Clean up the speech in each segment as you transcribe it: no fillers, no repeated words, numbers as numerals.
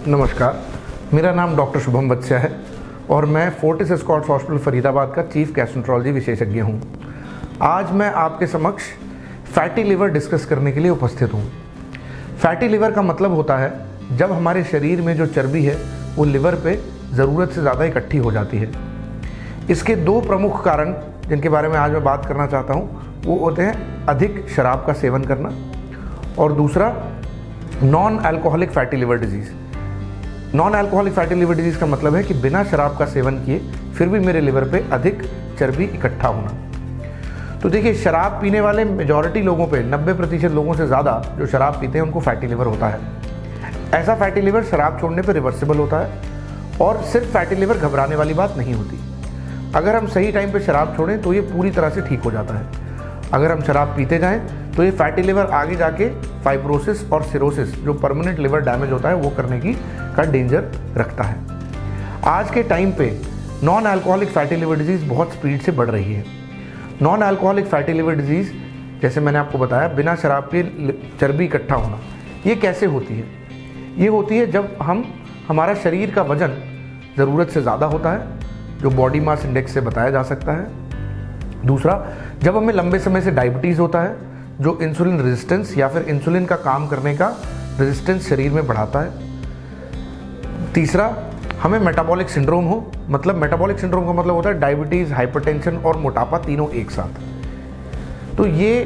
नमस्कार, मेरा नाम डॉक्टर शुभम वत्स्या है और मैं फोर्टिस एस्कॉर्ट्स हॉस्पिटल फरीदाबाद का चीफ गैस्ट्रोएंटरोलॉजी विशेषज्ञ हूँ। आज मैं आपके समक्ष फैटी लिवर डिस्कस करने के लिए उपस्थित हूँ। फैटी लिवर का मतलब होता है जब हमारे शरीर में जो चर्बी है वो लिवर पे ज़रूरत से ज़्यादा इकट्ठी हो जाती है। इसके दो प्रमुख कारण जिनके बारे में आज मैं बात करना चाहता हूँ वो होते हैं अधिक शराब का सेवन करना और दूसरा non alcoholic fatty liver disease. Non alcoholic fatty liver disease का मतलब है कि बिना शराब का सेवन किए फिर भी मेरे लिवर पे अधिक चर्बी इकट्ठा होना। तो देखिए, शराब पीने वाले मेजॉरिटी लोगों पे 90% लोगों से ज़्यादा जो शराब पीते हैं उनको फैटी लिवर होता है। ऐसा फैटी लिवर शराब छोड़ने पर रिवर्सिबल होता है और सिर्फ फैटी लिवर घबराने वाली बात नहीं होती। अगर हम सही टाइम पे शराब छोड़ें तो ये पूरी तरह से ठीक हो जाता है। अगर हम शराब पीते जाएं तो ये फैटी लिवर आगे जाके फाइब्रोसिस और सिरोसिस जो परमानेंट लिवर डैमेज होता है वो करने का डेंजर रखता है। आज के टाइम पे non alcoholic fatty liver disease बहुत स्पीड से बढ़ रही है। Non alcoholic fatty liver disease, जैसे मैंने आपको बताया, बिना शराब के चर्बी इकट्ठा होना, ये कैसे होती है? ये होती है जब हमारा शरीर का वज़न ज़रूरत से ज़्यादा होता है, जो बॉडी मास इंडेक्स से बताया जा सकता है। दूसरा, जब हमें लंबे समय से डायबिटीज़ होता है जो इंसुलिन रेजिस्टेंस या फिर इंसुलिन का काम करने का रेजिस्टेंस शरीर में बढ़ाता है। तीसरा, हमें मेटाबॉलिक सिंड्रोम हो, मतलब मेटाबॉलिक सिंड्रोम का मतलब होता है डायबिटीज़, हाइपरटेंशन और मोटापा तीनों एक साथ। तो ये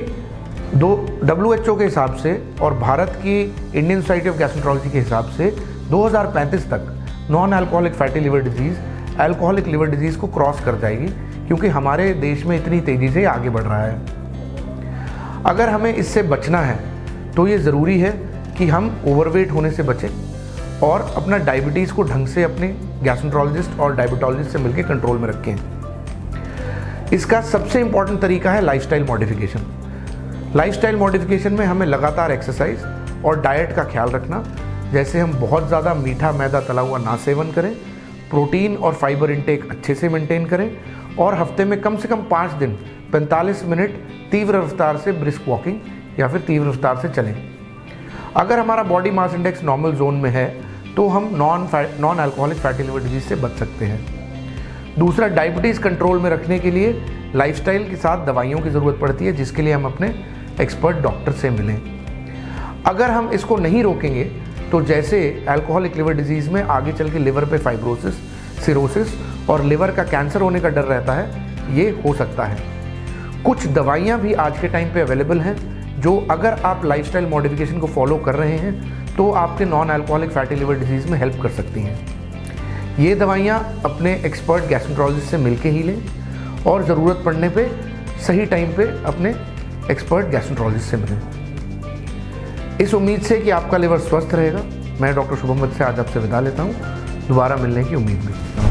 दो WHO के हिसाब से और भारत की इंडियन सोसाइटी ऑफ गैस्ट्रोएंटरोलॉजी के हिसाब से 2035 तक non alcoholic fatty liver disease alcoholic liver disease को क्रॉस कर जाएगी, क्योंकि हमारे देश में इतनी तेज़ी से आगे बढ़ रहा है। अगर हमें इससे बचना है तो ये ज़रूरी है कि हम ओवरवेट होने से बचें और अपना डायबिटीज़ को ढंग से अपने गैस्ट्रोएंटरोलॉजिस्ट और डायबिटोलॉजिस्ट से मिलकर कंट्रोल में रखें। इसका सबसे इम्पॉर्टेंट तरीका है लाइफस्टाइल मॉडिफिकेशन। लाइफस्टाइल मॉडिफिकेशन में हमें लगातार एक्सरसाइज और डाइट का ख्याल रखना, जैसे हम बहुत ज़्यादा मीठा, मैदा, तला हुआ ना सेवन करें, प्रोटीन और फाइबर इंटेक अच्छे से मेंटेन करें और हफ्ते में कम से कम 5 दिन 45 मिनट तीव्र रफ्तार से ब्रिस्क वॉकिंग या फिर तीव्र रफ्तार से चलें। अगर हमारा body mass index normal zone में है तो हम non alcoholic fatty liver disease से बच सकते हैं। दूसरा, डायबिटीज़ कंट्रोल में रखने के लिए लाइफस्टाइल के साथ दवाइयों की ज़रूरत पड़ती है, जिसके लिए हम अपने एक्सपर्ट डॉक्टर से मिलें। अगर हम इसको नहीं रोकेंगे तो जैसे अल्कोहलिक लिवर डिजीज़ में आगे चल के लिवर पे फाइब्रोसिस, सिरोसिस और लिवर का कैंसर होने का डर रहता है, ये हो सकता है। कुछ दवाइयाँ भी आज के टाइम पे अवेलेबल हैं जो अगर आप लाइफस्टाइल मॉडिफिकेशन को फॉलो कर रहे हैं तो आपके non alcoholic fatty liver disease में हेल्प कर सकती हैं। ये दवाइयाँ अपने एक्सपर्ट गैस्ट्रोएंटरोलॉजिस्ट से मिलके ही लें और ज़रूरत पड़ने पे सही टाइम पे अपने एक्सपर्ट गैस्ट्रोएंटरोलॉजिस्ट से मिलें। इस उम्मीद से कि आपका लिवर स्वस्थ रहेगा, मैं डॉक्टर शुभम वत्स्या आज आपसे विदा लेता हूँ। दोबारा मिलने की उम्मीद में।